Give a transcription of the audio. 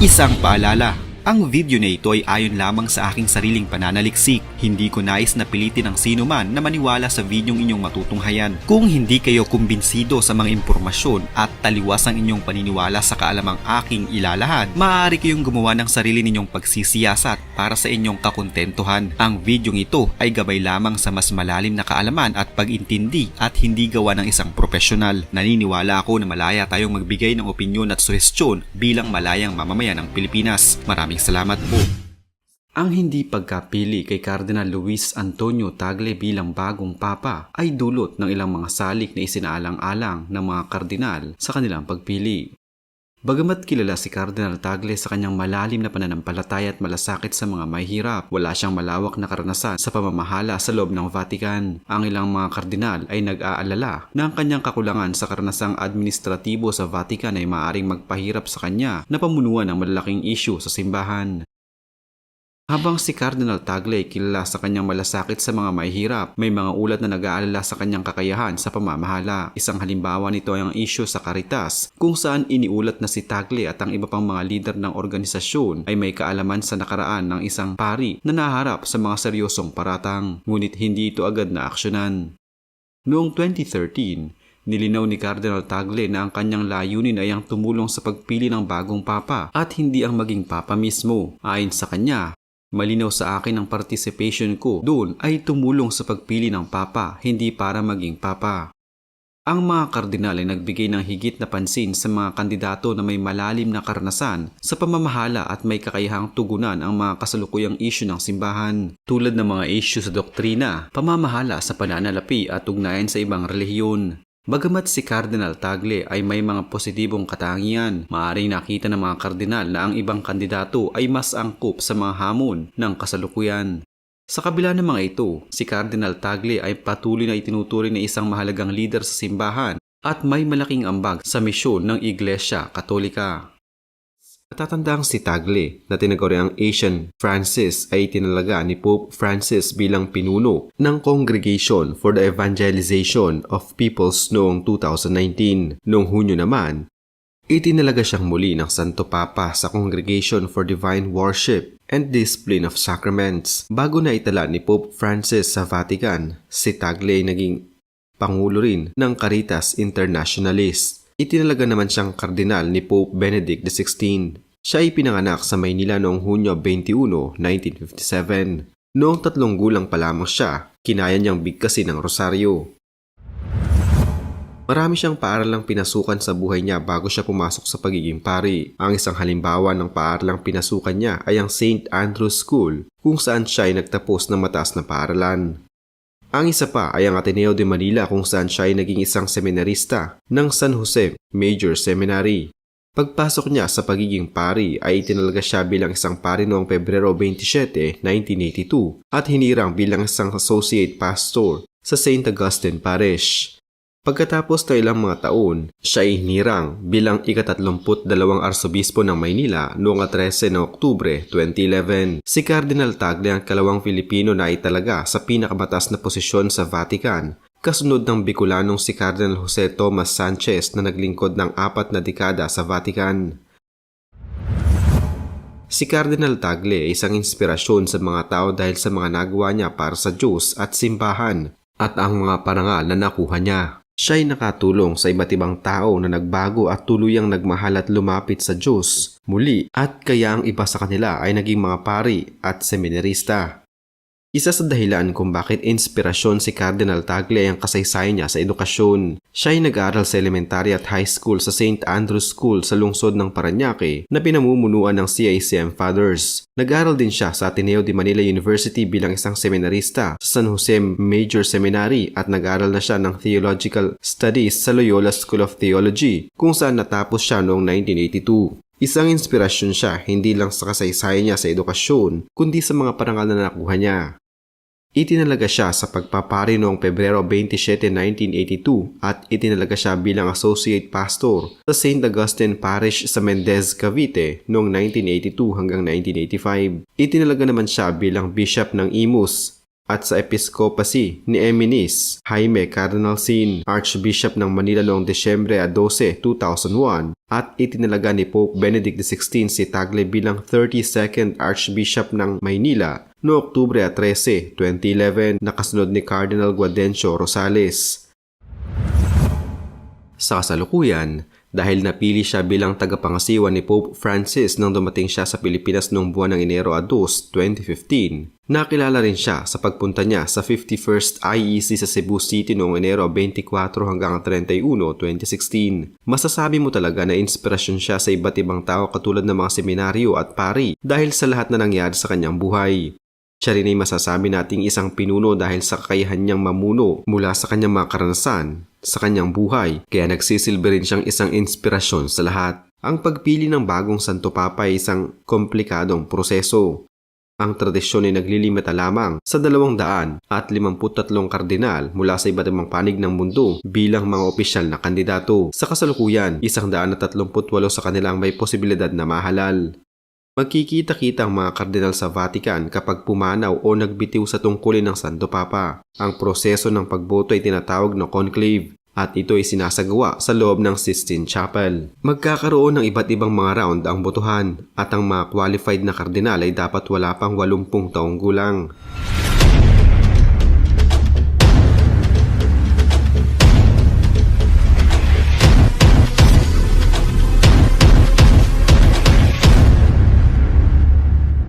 Isang paalala, ang video na ito ay ayon lamang sa aking sariling pananaliksik. Hindi ko nais na pilitin ang sino man na maniwala sa videong inyong matutunghayan. Kung hindi kayo kumbinsido sa mga impormasyon at taliwas ang inyong paniniwala sa kaalamang aking ilalahad, maaari kayong gumawa ng sarili ninyong pagsisiyasat para sa inyong kakontentuhan. Ang videong ito ay gabay lamang sa mas malalim na kaalaman at pag-intindi at hindi gawa ng isang profesional. Naniniwala ako na malaya tayong magbigay ng opinyon at suhestyon bilang malayang mamamayan ng Pilipinas. Maraming salamat po. Ang hindi pagkapili kay Cardinal Luis Antonio Tagle bilang bagong papa ay dulot ng ilang mga salik na isinaalang-alang ng mga kardinal sa kanilang pagpili. Bagamat kilala si Cardinal Tagle sa kanyang malalim na pananampalataya at malasakit sa mga mahihirap, wala siyang malawak na karanasan sa pamamahala sa loob ng Vatican. Ang ilang mga kardinal ay nag-aalala na ang kanyang kakulangan sa karanasang administratibo sa Vatican ay maaaring magpahirap sa kanya na pamunuan ng malalaking isyu sa simbahan. Habang si Cardinal Tagle ay kilala sa kanyang malasakit sa mga mahihirap, may mga ulat na nag-aalala sa kanyang kakayahan sa pamamahala. Isang halimbawa nito ay ang isyu sa Caritas, kung saan iniulat na si Tagle at ang iba pang mga lider ng organisasyon ay may kaalaman sa nakaraan ng isang pari na naharap sa mga seryosong paratang, ngunit hindi ito agad na aksyonan. Noong 2013, nilinaw ni Cardinal Tagle na ang kanyang layunin ay ang tumulong sa pagpili ng bagong papa at hindi ang maging papa mismo. Ayon sa kanya, malinaw sa akin ang participation ko doon ay tumulong sa pagpili ng papa, hindi para maging papa. Ang mga kardinal ay nagbigay ng higit na pansin sa mga kandidato na may malalim na karanasan sa pamamahala at may kakayahang tugunan ang mga kasalukuyang isyu ng simbahan, tulad ng mga isyu sa doktrina, pamamahala sa pananalapi at ugnayan sa ibang relihiyon. Bagamat si Cardinal Tagle ay may mga positibong katangian, maaaring nakita ng mga kardinal na ang ibang kandidato ay mas angkop sa mga hamon ng kasalukuyan. Sa kabila ng mga ito, si Cardinal Tagle ay patuloy na itinuturing na isang mahalagang leader sa simbahan at may malaking ambag sa misyon ng Iglesia Katolika. Natatandang si Tagle na tinaguriang Asian Francis ay tinalaga ni Pope Francis bilang pinuno ng Congregation for the Evangelization of Peoples noong 2019. Noong Hunyo naman, itinalaga siyang muli ng Santo Papa sa Congregation for Divine Worship and Discipline of Sacraments. Bago na itala ni Pope Francis sa Vatican, si Tagle ay naging pangulo rin ng Caritas Internationalis. Itinalaga naman siyang kardinal ni Pope Benedict XVI. Siya ay pinanganak sa Maynila noong Hunyo 21, 1957. Noong 3 gulang pa lamang siya, kinaya niyang bigkasin ang rosaryo. Marami siyang paaralang pinasukan sa buhay niya bago siya pumasok sa pagiging pari. Ang isang halimbawa ng paaralang pinasukan niya ay ang St. Andrew's School, kung saan siya ay nagtapos ng mataas na paaralan. Ang isa pa ay ang Ateneo de Manila, kung saan siya ay naging isang seminarista ng San Jose Major Seminary. Pagpasok niya sa pagiging pari ay itinalaga siya bilang isang pari noong Pebrero 27, 1982 at hinirang bilang isang associate pastor sa St. Augustine Parish. Pagkatapos ng ilang mga taon, siya ay hinirang bilang ika-32 Arsobispo ng Maynila noong 13 ng Oktubre 2011. Si Cardinal Tagle ang kalawang Filipino na italaga sa pinakamataas na posisyon sa Vatican, kasunod ng Bicolanong si Cardinal Jose Tomas Sanchez na naglingkod ng 4 na dekada sa Vatican. Si Cardinal Tagle ay isang inspirasyon sa mga tao dahil sa mga nagawa niya para sa Diyos at simbahan at ang mga parangal na nakuha niya. Siya ay nakatulong sa iba't ibang tao na nagbago at tuluyang nagmahal at lumapit sa Diyos muli, at kaya ang iba sa kanila ay naging mga pari at seminarista. Isa sa dahilan kung bakit inspirasyon si Cardinal Tagle ay ang kasaysayan niya sa edukasyon. Siya ay nag-aaral sa elementary at high school sa St. Andrew's School sa lungsod ng Parañaque na pinamumunuan ng CICM Fathers. Nag-aaral din siya sa Ateneo de Manila University bilang isang seminarista sa San Jose Major Seminary at nag-aaral na siya ng Theological Studies sa Loyola School of Theology, kung saan natapos siya noong 1982. Isang inspirasyon siya hindi lang sa kasaysayan niya sa edukasyon, kundi sa mga parangal na nakuha niya. Itinalaga siya sa pagpapari noong Pebrero 27, 1982 at itinalaga siya bilang Associate Pastor sa St. Augustine Parish sa Mendez, Cavite noong 1982 hanggang 1985. Itinalaga naman siya bilang Bishop ng Imus at sa episcopacy ni Eminis Jaime Cardinal Sin, Archbishop ng Manila noong Desyembre 12, 2001 at itinalaga ni Pope Benedict XVI si Tagle bilang 32nd Archbishop ng Maynila noong Oktubre 13, 2011 na kasunod ni Cardinal Guaudencio Rosales. Sa kasalukuyan, dahil napili siya bilang tagapangasiwa ni Pope Francis nang dumating siya sa Pilipinas noong buwan ng Enero 2, 2015, nakilala rin siya sa pagpunta niya sa 51st IEC sa Cebu City noong Enero 24 hanggang 31, 2016. Masasabi mo talaga na inspirasyon siya sa iba't ibang tao katulad ng mga seminaryo at pari dahil sa lahat na nangyari sa kanyang buhay. Siya rin ay masasabi nating isang pinuno dahil sa kakayahan niyang mamuno mula sa kanyang mga karanasan sa kanyang buhay, kaya nagsisilbi rin siyang isang inspirasyon sa lahat. Ang pagpili ng bagong Santo Papa ay isang komplikadong proseso. Ang tradisyon ay naglilimita lamang sa 253 kardinal mula sa iba't ibang panig ng mundo bilang mga opisyal na kandidato. Sa kasalukuyan, 138 sa kanilang may posibilidad na mahalal. Magkikita-kita ang mga kardinal sa Vatican kapag pumanaw o nagbitiw sa tungkulin ng Santo Papa. Ang proseso ng pagboto ay tinatawag na conclave at ito ay sinasagawa sa loob ng Sistine Chapel. Magkakaroon ng iba't ibang mga round ang botohan at ang mga qualified na kardinal ay dapat wala pang 80 taong gulang.